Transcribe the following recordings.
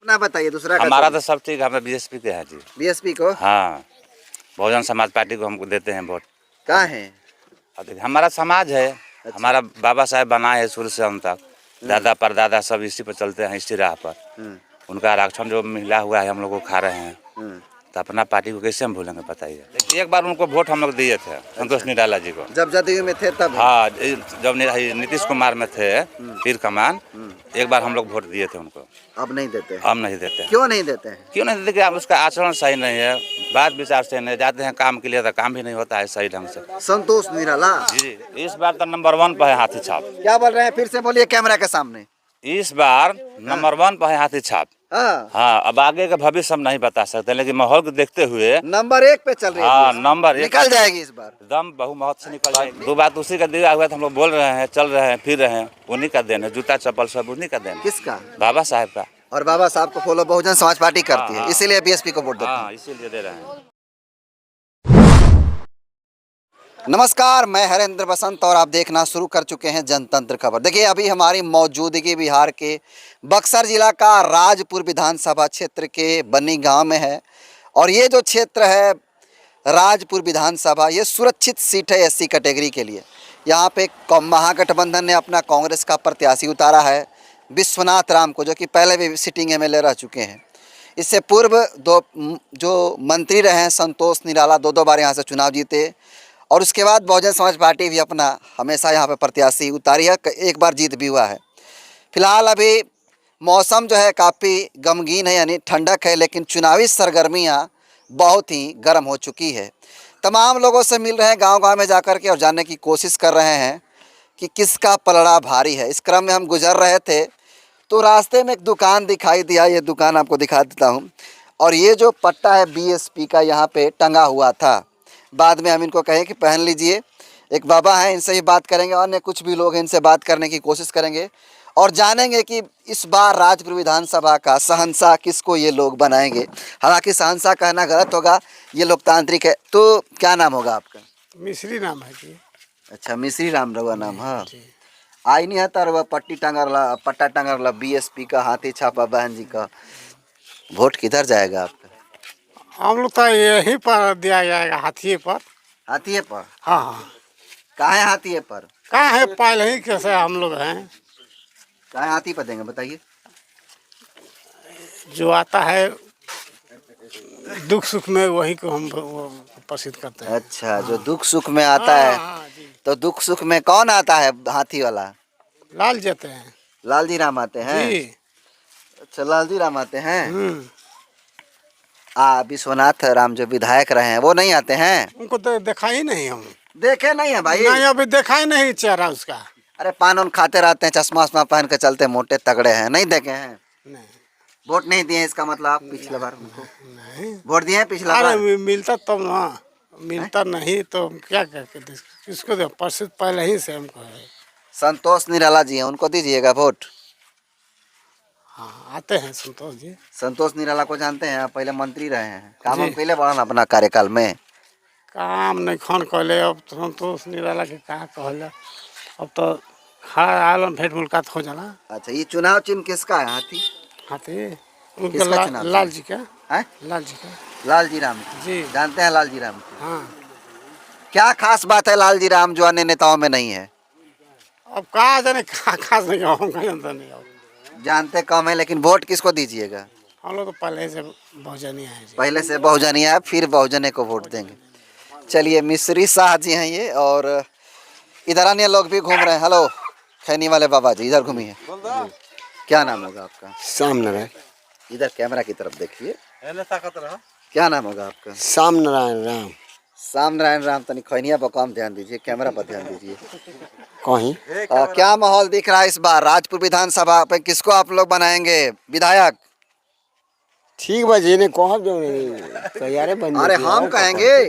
अपना बताइए, दूसरा का हमारा छोड़िए। तो सब ठीक, हमें बीएसपी के हैं जी। बीएसपी को? हाँ, बहुजन समाज पार्टी को हमको देते हैं वोट। कहाँ है? हमारा समाज है, अच्छा। हमारा बाबा साहेब बनाए है शुरू से हम तक, दादा परदादा सब इसी पर चलते हैं, इसी राह पर। उनका आरक्षण जो मिला हुआ है हम लोग को खा रहे हैं, तो अपना पार्टी को कैसे हम भूलेंगे बताइए। एक बार उनको वोट हम लोग दिए थे, संतोष निराला जी को, जब जदयू में थे तब? हाँ, जब नीतीश कुमार में थे पीर कमान, एक बार हम लोग वोट दिए थे उनको। अब नहीं देते हैं? अब नहीं देते हैं। क्यों नहीं देते हैं? क्यों नहीं देते कि उसका आचरण सही नहीं है, बात विचार सही नहीं, जाते हैं काम के लिए तो काम भी नहीं होता है सही ढंग से। संतोष निराला जी, इस बार तो नंबर 1 पर है हाथी छाप। क्या बोल रहे हैं, फिर से बोलिए कैमरा के सामने। इस बार नंबर 1 पर है हाथी छाप। हाँ, अब आगे का भविष्य हम नहीं बता सकते, लेकिन माहौल को देखते हुए नंबर 1 पे चल रही है। हाँ, नंबर 1 निकल जाएगी इस बार, एकदम बहुमत से निकल जाएगी। दो बात उसी का दिया हुआ है, हम लोग बोल रहे हैं, चल रहे हैं, फिर रहे हैं, उन्हीं का देन है, जूता चप्पल सब उन्हीं का देन है। किसका? बाबा साहेब का। और बाबा साहब को फॉलो बहुजन समाज पार्टी करती है, इसीलिए बीएसपी को वोट देते हैं। इसीलिए दे रहे हैं। नमस्कार, मैं हरेंद्र बसंत और आप देखना शुरू कर चुके हैं जनतंत्र खबर। देखिए, अभी हमारी मौजूदगी बिहार के बक्सर जिला का राजपुर विधानसभा क्षेत्र के बन्नी गांव में है। और ये जो क्षेत्र है राजपुर विधानसभा, ये सुरक्षित सीट है एससी कैटेगरी के लिए। यहाँ पे महागठबंधन ने अपना कांग्रेस का प्रत्याशी उतारा है, विश्वनाथ राम को, जो कि पहले भी सिटिंग एमएलए रह चुके हैं। इससे पूर्व जो मंत्री रहे हैं संतोष निराला, दो बार यहाँ से चुनाव जीते। और उसके बाद बहुजन समाज पार्टी भी अपना हमेशा यहाँ पे प्रत्याशी उतारी है, एक बार जीत भी हुआ है। फिलहाल अभी मौसम जो है काफ़ी गमगीन है, यानी ठंडक है, लेकिन चुनावी सरगर्मियाँ बहुत ही गर्म हो चुकी है। तमाम लोगों से मिल रहे हैं गांव-गांव में जाकर के और जानने की कोशिश कर रहे हैं कि किसका पलड़ा भारी है। इस क्रम में हम गुजर रहे थे तो रास्ते में एक दुकान दिखाई दिया, ये दुकान आपको दिखा देता हूँ। और ये जो पट्टा है बीएसपी का यहाँ पे टंगा हुआ था, बाद में हम इनको कहें कि पहन लीजिए। एक बाबा हैं, इनसे ही बात करेंगे, अन्य कुछ भी लोग हैं, इनसे बात करने की कोशिश करेंगे और जानेंगे कि इस बार राजपुर विधानसभा का शहंशाह किसको ये लोग बनाएंगे। हालांकि शहंशाह कहना गलत होगा, ये लोकतांत्रिक है। तो क्या नाम होगा आपका? मिश्री नाम है जी। अच्छा, मिश्री राम रघुआ नाम है। आई नहीं है तर पट्टी टंगरला, पट्टा टंगरला बीएसपी का, हाथी छापा बहन जी का। वोट किधर जाएगा आपका? हम लोग तो यहीं पर दिया जाएगा, हाथिए पर। हाथीए पर? हाँ हाँ। कहाँ है हाथीए पर? कहाँ है, पहले ही कैसे हम लोग हैं। कहाँ हाथी पर देंगे बताइए? जो आता है दुख सुख में वही को हम प्रसिद्ध करते हैं। अच्छा, जो दुख सुख में आता है। तो दुख सुख में कौन आता है हाथी वाला? लाल जाते हैं। लालजी राम आते हैं जी। अच्छा, लालजी राम आते हैं। विश्वनाथ राम जो विधायक रहे हैं वो नहीं आते हैं? उनको तो देखा ही नहीं, हम देखे नहीं है भाई? नहीं, अभी देखा ही नहीं चेहरा उसका। अरे पान उन खाते रहते हैं, चश्मा वश्मा पहन के चलते, मोटे तगड़े हैं, नहीं देखे हैं? नहीं। वोट नहीं दिए इसका मतलब आप पिछले बार उनको नहीं वोट दिए हैं पिछला बार? अरे मिलता तब ना, मिलता नहीं तो क्या करके किसको दे, प्रसिद्ध पहले ही से हमको है। संतोष निराला जी हैं, उनको दीजिएगा वोट। हाँ, आते हैं संतोष जी। संतोष निराला को जानते हैं आप? पहले मंत्री रहे हैं, काम हम पहले बढ़ा अपना कार्यकाल में। काम नहीं खन कहले, अब संतोष निराला के कहा कहले, अब तो खड़ा आलम भेंट मुलाकात हो जाला। अच्छा, ये चुनाव चिन्ह किसका है? हाथी? हाथी किसका चुनाव? लाल जी का है? लाल जी का। लालजी राम जी। जानते हैं लालजी राम को? हाँ। क्या खास बात है लालजी राम जो अन्य नेताओं में नहीं है? अब कहा जाने कहा खास नहीं, हम जानते नहीं। अब जानते कम है, लेकिन वोट किसको दीजिएगा? हम लोग तो पहले से बहुजनिया है। पहले से बहुजनिया है, फिर बहुजने को वोट देंगे। चलिए, मिश्री शाह जी हैं ये, और इधर अन्य लोग भी घूम रहे हैं। हेलो, खैनी वाले बाबा जी, इधर घूमिए। क्या नाम होगा आपका? श्याम नारायण। इधर कैमरा की तरफ देखिए। क्या नाम होगा आपका? श्याम नारायण राम। श्याम नारायण राम। तनी खैनिया पर कम ध्यान दीजिए, कैमरा पर ध्यान दीजिए। कहीं क्या माहौल दिख रहा है इस बार राजपुर विधानसभा पे? किसको आप लोग बनाएंगे विधायक? ठीक बजे ने कह जो तैयार बन। अरे हम कहेंगे,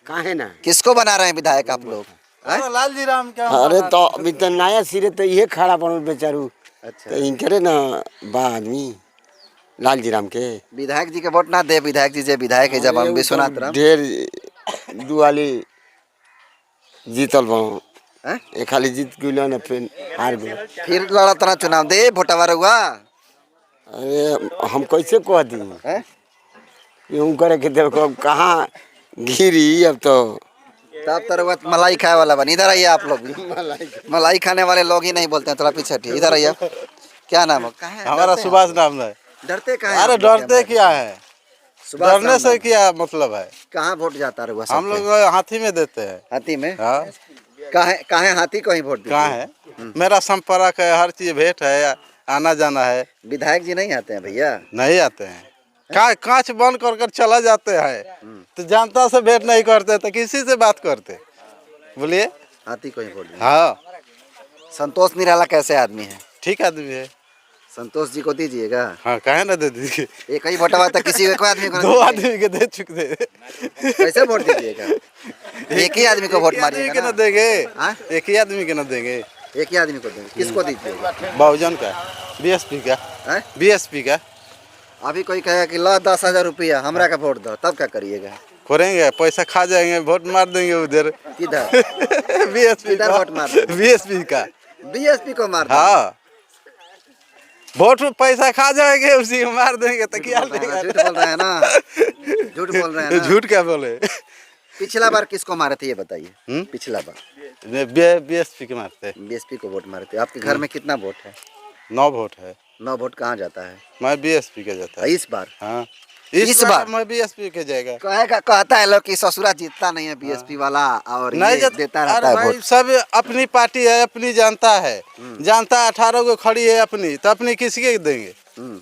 काहे ना, किसको बना रहे हैं विधायक आप लोग? लालजी राम क्या? अरे तो अभी तो नया सिरे तो ये खड़ा बनल बेचारू। अच्छा, तो इनकरे ना बा आदमी लालजी राम के विधायक जी के वोट ना दे। विधायक जी जे विधायक है जब हम विश्वनाथ राम ढेर दुआली जीतल बनो, एक खाली जीत गइल ना, फिर हार गइल। फिर लड़त ना चुनाव दे वोटवा रहुआ। अरे हम कैसे कह दी हैं? यूँ करे के देखो अब कहाँ घिरी अब तो तब तरवत मलाई खाए वाला बन। इधर आइए आप लोग भी। मलाई खाने वाले लोग ही नहीं बोलते हैं, थोड़ा पीछे हटिए। इधर आइए। क्या नाम है? कहाँ है? हमारा डरते हैं सुभाष आप नाम है। लोग? डरते कहाँ हैं अरे आप लोग डरते कैमरे क्या से? है, सुभाष डरने नाम से है। क्या मतलब है। कहाँ वोट जाता है रहुआ हम सबके? लोग हाथी में देते हैं। हाथी में? हाँ, कहाँ हाथी को ही वोट दीजिए? कहाँ है, मेरा संपर्क है, हर चीज भेंट है, आना जाना है। विधायक जी नहीं आते हैं भैया? नहीं आते हैं, कांच बंद कर चला जाते हैं। तो जनता से भेंट नहीं करते तो किसी से बात करते, बोलिए। हाथी को ही वोट दीजिए। हाँ, संतोष निराला कैसे आदमी है? ठीक आदमी है। संतोष जी को दीजिएगा। हाँ, काहे ना दे दीजिए। एक ही वोटवा था, किसी एक आदमी को ना दो दीजिएगा। आदमी के दे चुके थे। कैसे वोट दीजिएगा? एक ही आदमी को वोट एक ही आदमी मारिएगा के ना? ना देंगे, हाँ? एक ही आदमी के ना देंगे। एक ही आदमी को देंगे। किसको दीजिएगा? बहुजन का, बीएसपी का, हैं? बीएसपी का अभी कोई कहे कि ला 10,000 रुपया हमरा का वोट दो, तब क्या करिएगा? करेंगे, पैसा खा जाएंगे, वोट मार देंगे उधर। किधर? बीएसपी किधर का, वोट मार देंगे? बीएसपी का। बीएसपी को मार देंगे। हाँ, वोट में पैसा खा जाएंगे, उसी को मार देंगे तो क्या लेगा। झूठ बोल रहे हैं ना? झूठ बोल रहे हैं ना? झूठ क्या बोले। पिछला बार किसको मारे थे ये बताइए। पिछला बार बीएसपी के मारते। बीएसपी को वोट मारे थे। आपके घर में कितना वोट है? 9 वोट है। 9 वोट कहाँ जाता है? मैं बीएसपी के जाता है। इस बार? हाँ, इस बार मैं बीएसपी के जाएगा। कहता है लोग कि ससुरा जीतता नहीं है बीएसपी वाला, और नहीं ये जब देता रहता अरे है भाई, वोट। सब अपनी पार्टी है, अपनी जनता है, जनता 18 को खड़ी है अपनी, तो अपनी किसी के देंगे?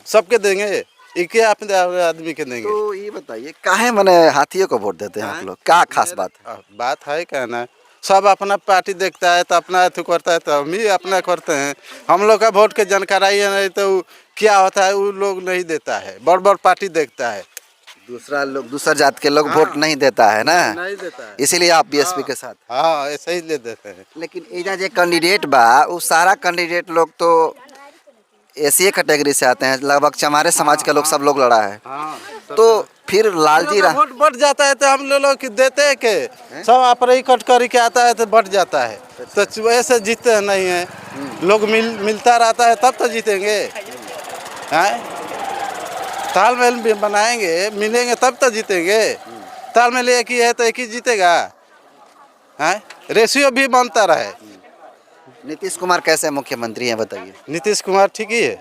सबके देंगे, एक अपने आदमी के देंगे। तो ये बताइए काहे मने हाथियों को वोट देते हैं आप लोग? क्या खास बात है? बात है कहना, सब अपना पार्टी देखता है तो अपना अथु करता है, तो हम ही अपना करते हैं। हम लोग का वोट के जानकारी है नहीं तो क्या होता है वो लोग नहीं देता है, बड़ बड़ पार्टी देखता है। दूसरा जात के लोग वोट नहीं देता है ना, नहीं देता है। इसीलिए आप बीएसपी के साथ। हाँ, ऐसे ही ले देते हैं। लेकिन एजा जो कैंडिडेट बा वो सारा कैंडिडेट लोग तो एसी कैटेगरी से आते हैं, लगभग चमारे समाज के लोग सब लोग लड़ा है। तो फिर लालजी वोट बढ़ जाता है तो हम लोग देते हैं के सब अपने कट करके आता है तो बढ़ जाता है, तो ऐसे जीतते नहीं है लोग। मिलता रहता है तब तो जीतेंगे। हैं, तालमेल भी बनाएंगे, मिलेंगे तब तो जीतेंगे। तालमेल एक ही है तो एक ही जीतेगा। हैं, रेशियो भी बनता रहे। नीतीश कुमार कैसे मुख्यमंत्री हैं बताइए? नीतीश कुमार ठीक ही है।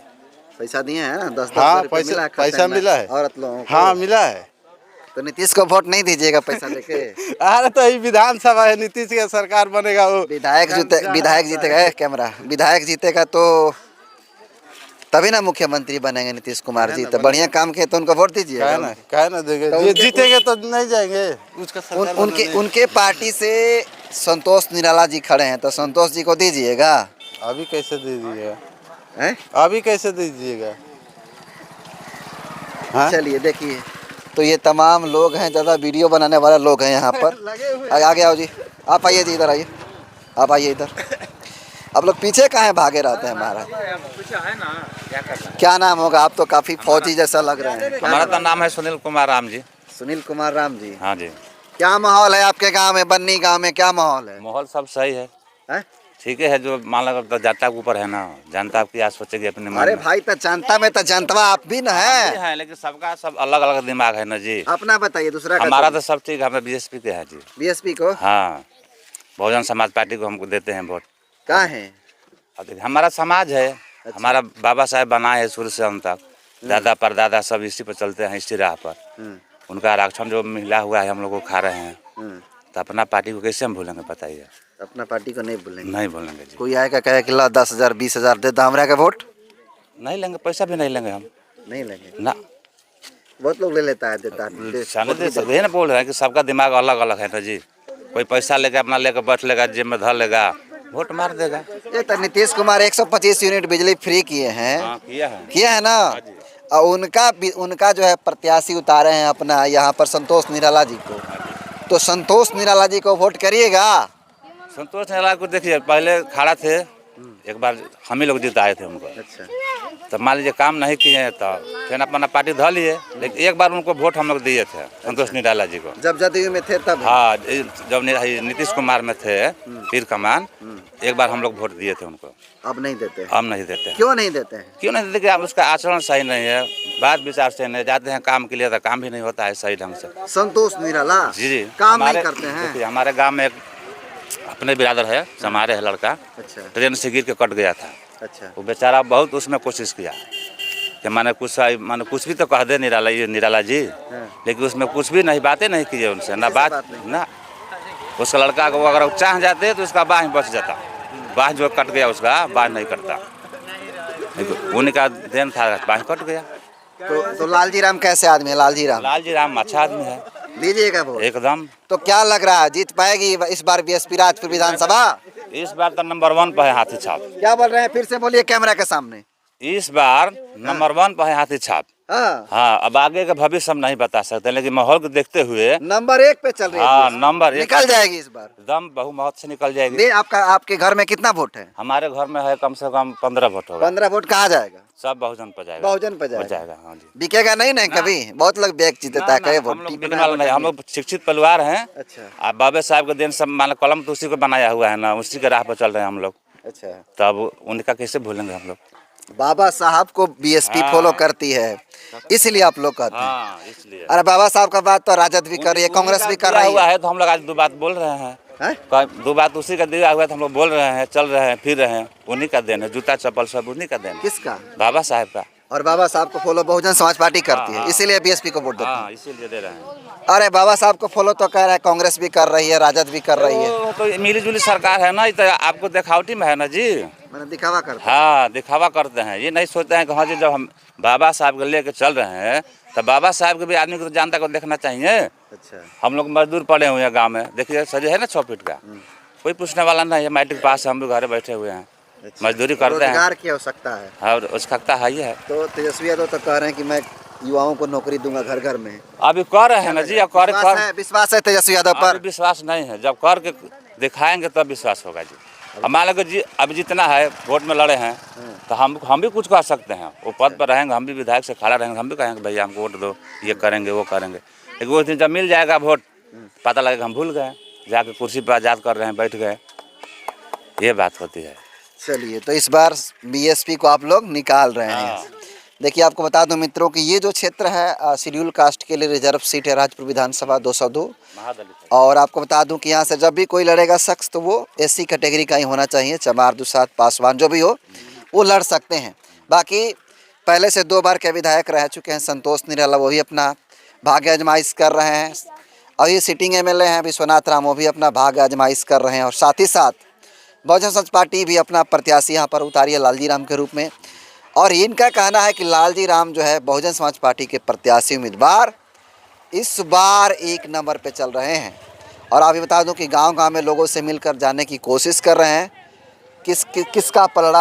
पैसा दिए हैं ना? 10-10 हाँ, रुपये मिला है खाते पैसा में मिला है। औरत लोगों को। हाँ, मिला है। तो नीतीश को वोट नहीं दीजिएगा पैसा लेके? अरे तो ये विधानसभा है, नीतीश का सरकार बनेगा, वो विधायक जीतेगा। कैमरा विधायक जीतेगा तो तभी ना मुख्यमंत्री बनेंगे नीतीश कुमार जी। तो बढ़िया काम किए तो उनको वोट दीजिएगा। काहे ना देंगे, तो ये जीतेंगे तो नहीं जाएंगे उसका सरकार उनके बनाने। उनके पार्टी से संतोष निराला जी खड़े हैं, तो संतोष जी को दीजिएगा। अभी कैसे दे दीजिएगा? हैं? अभी कैसे दे दीजिएगा? हाँ? चलिए देखिए, तो ये तमाम लोग हैं, ज़्यादा वीडियो बनाने वाले लोग हैं यहाँ पर। आगे आओ जी, आप आइए जी, इधर आइए, आप आइए इधर। आप लोग पीछे कहाँ भागे रहते हैं महाराज? क्या नाम होगा? आप तो काफी फौजी जैसा लग रहे हैं। हमारा तो नाम है सुनील कुमार राम जी। सुनील कुमार राम जी। हाँ जी। क्या माहौल है आपके गांव में, बन्नी गांव में क्या माहौल है? माहौल सब सही है, हैं? ठीक है। जो मान लगा तो जनता के ऊपर है ना, जनता क्या सोचेगी अपने मन अरे में। भाई, तो जनता में तो जनता आप भी ना हम भी है। हैं, लेकिन सबका सब अलग अलग दिमाग है ना जी। अपना बताइए, दूसरा का हमारा तो सब ठीक है, हमें बीएसपी के है जी। बीएसपी को? हाँ, बहुजन समाज पार्टी को हमको देते हैं वोट। कहाँ है? अब देखिए, हमारा समाज है, हमारा बाबा साहेब बनाए है शुरू से अंत तक, दादा परदादा सब इसी पर चलते हैं, इसी राह पर। उनका आरक्षण जो मिला हुआ है हम लोग को खा रहे हैं, तो अपना पार्टी को कैसे हम भूलेंगे बताइए? अपना पार्टी को नहीं भूलेंगे? नहीं भूलेंगे जी। कोई आएगा कहे कि ला 10,000 20,000 दे दो हमरा का वोट, नहीं लेंगे, पैसा भी नहीं लेंगे हम। नहीं लेंगे? ना, बहुत लोग ले लेता है, देता है। सामने दे सकते हैं ना, बोल रहे हैं कि सबका दिमाग अलग अलग है ना जी। कोई पैसा लेके अपना लेकर बैठ लेगा, जेब में धर लेगा, वोट मार देगा। ये तो नीतीश कुमार 125 यूनिट बिजली फ्री किए हैं। हाँ, किया है ना। और उनका जो है प्रत्याशी उतारे हैं अपना यहाँ पर संतोष निराला जी को। तो संतोष निराला जी को वोट करिएगा? संतोष निराला को देखिए, पहले खड़ा थे, एक बार हम ही लोग जिताए थे उनको। अच्छा। तो मान लीजिए काम नहीं किए तो फिर अपना पार्टी धर लिए, लेकिन एक बार उनको वोट हम लोग दिए थे, संतोष निराला जी को। जब जदयू में थे तब? हाँ, जब नीतीश कुमार में थे, तीर कमान, एक बार हम लोग वोट दिए थे उनको, अब नहीं देते हैं? हम नहीं देते हैं। क्यों नहीं देते हैं? क्यों नहीं देते कि अब उसका आचरण सही नहीं है, बात विचार सही नहीं, जाते हैं काम के लिए तो काम भी नहीं होता है सही ढंग से। संतोष निराला जी जी, काम नहीं करते हैं? देखिए, हमारे गांव में एक अपने बिरादर है, समारे है लड़का, अच्छा ट्रेन से गिर के कट गया था। अच्छा। वो बेचारा बहुत उसमें कोशिश किया कि माने कुछ भी तो कह दे निराला जी, लेकिन उसमें कुछ भी नहीं, बातें नहीं की है उनसे, ना बात ना। उसका लड़का को अगर चाह जाते तो उसका बाँह बच जाता, बाँह जो कट गया उसका बाँह नहीं कटता, उनका देन था, बाँह कट गया। तो लालजी राम कैसे आदमी है? लालजी राम अच्छा आदमी है, दीजिएगा वोट एकदम। तो क्या लग रहा है जीत पाएगी इस बार बीएसपी राजपुर विधानसभा? इस बार तो नंबर 1 पर है हाथी छाप। क्या बोल रहे हैं? फिर से बोलिए कैमरा के सामने। इस बार नंबर 1 पर है हाथी छाप। हाँ, हाँ, अब आगे का भविष्य हम नहीं बता सकते, लेकिन माहौल को देखते हुए नंबर 1 पे चल रही है हाँ, BSP। नंबर 1 निकल जाएगी इस बार एकदम बहुमत से निकल जाएगी। दे। आपके घर में कितना वोट है? हमारे घर में है कम से कम 15 वोट होगा। 15 वोट कहाँ जाएगा? सब बहुजन पर जाएगा। बहुजन पे जाएगा। जाएगा, हाँ जी। बिकेगा नहीं ना कभी? बहुत लोग बैग जीतता है, कई हम वोट लोग टिकना बिकने वाला नहीं, हम लोग शिक्षित परिवार हैं। अच्छा आप बाबे साहब के दिन सब मान कलम तो उसी को बनाया हुआ है ना, उसी के राह पर चल रहे हैं हम लोग, अच्छा। तब उनका कैसे भूलेंगे हम लोग। बाबा साहब को बीएसपी हाँ। फॉलो करती है, इसलिए आप लोग कहते हैं। हाँ, इसलिए अरे बाबा साहब का बात तो राजद भी कर रही है, कांग्रेस भी कर दिया रही हुआ है। है, तो हम लोग आज 2 बात बोल रहे हैं। हैं? दो बात उसी का दिया हुआ है, तो हम लोग बोल रहे हैं, चल रहे हैं, फिर रहे हैं, उन्हीं का देन है, जूता चप्पल सब उन्हीं का देन है, किसका? बाबा साहब का। और बाबा साहब को फॉलो बहुजन समाज पार्टी करती है, हाँ। इसीलिए बीएसपी को वोट देते हैं। हाँ, इसीलिए दे रहे हैं। अरे बाबा साहब को फॉलो तो कर रहा है, कांग्रेस भी कर रही है, राजद भी कर रही है। तो मिली जुली सरकार है ना, ये तो आपको दिखावटी में है ना जी। मैंने दिखावा करता हाँ, दिखावा करते हैं, ये नहीं सोचते हैं कि हाँ जी जब हम बाबा साहब को लेके चल रहे हैं तो बाबा साहब के भी आदमी को तो जनता को देखना चाहिए। अच्छा। हम लोग मजदूर पड़े हुए हैं गांव में, देखिए सर है ना 6 फीट का, कोई पूछने वाला नहीं है, मैट्रिक पास हम लोग घर बैठे हुए हैं, मजदूरी करते हैं। रोजगार की आवश्यकता है और आवश्यकता है ही है। तो तेजस्वी यादव तो कह रहे हैं कि मैं युवाओं को नौकरी दूंगा घर घर में। अभी कर रहे हैं ना जी, अब विश्वास है तेजस्वी यादव पर? अभी विश्वास नहीं है, जब कर के दिखाएंगे तब विश्वास होगा जी। अब मान लो कि जी अब जितना है वोट में लड़े हैं तो हम भी कुछ कर सकते हैं, वो पद पर रहेंगे, हम भी विधायक से खड़ा रहेंगे, हम भी कहेंगे भैया हमको वोट दो, ये करेंगे वो करेंगे, लेकिन उस दिन जब मिल जाएगा वोट पता लगेगा हम भूल गए, जाके कुर्सी पर आज़ाद कर रहे हैं, बैठ गए, ये बात होती है। चलिए, तो इस बार बीएसपी को आप लोग निकाल रहे हैं। हाँ। देखिए आपको बता दूं मित्रों कि ये जो क्षेत्र है शेड्यूल कास्ट के लिए रिजर्व सीट है राजपुर विधानसभा 202। महादलित और आपको बता दूं कि यहाँ से जब भी कोई लड़ेगा शख्स तो वो एससी कैटेगरी का ही होना चाहिए, चमार दुसाद पासवान जो भी हो वो लड़ सकते हैं। बाकी पहले से 2 बार के विधायक रह चुके हैं संतोष निराला, वो भी अपना भाग्य आजमाइश कर रहे हैं। और ये सिटिंग एमएलए हैं विश्वनाथ राम, वो भी अपना भाग्य आजमाइश कर रहे हैं। और साथ ही साथ बहुजन समाज पार्टी भी अपना प्रत्याशी यहाँ पर उतारी है लालजी राम के रूप में। और इनका कहना है कि लालजी राम जो है बहुजन समाज पार्टी के प्रत्याशी उम्मीदवार इस बार 1 नंबर पे चल रहे हैं। और आप भी बता दूं कि गांव-गांव में लोगों से मिलकर जानने की कोशिश कर रहे हैं किसका पलड़ा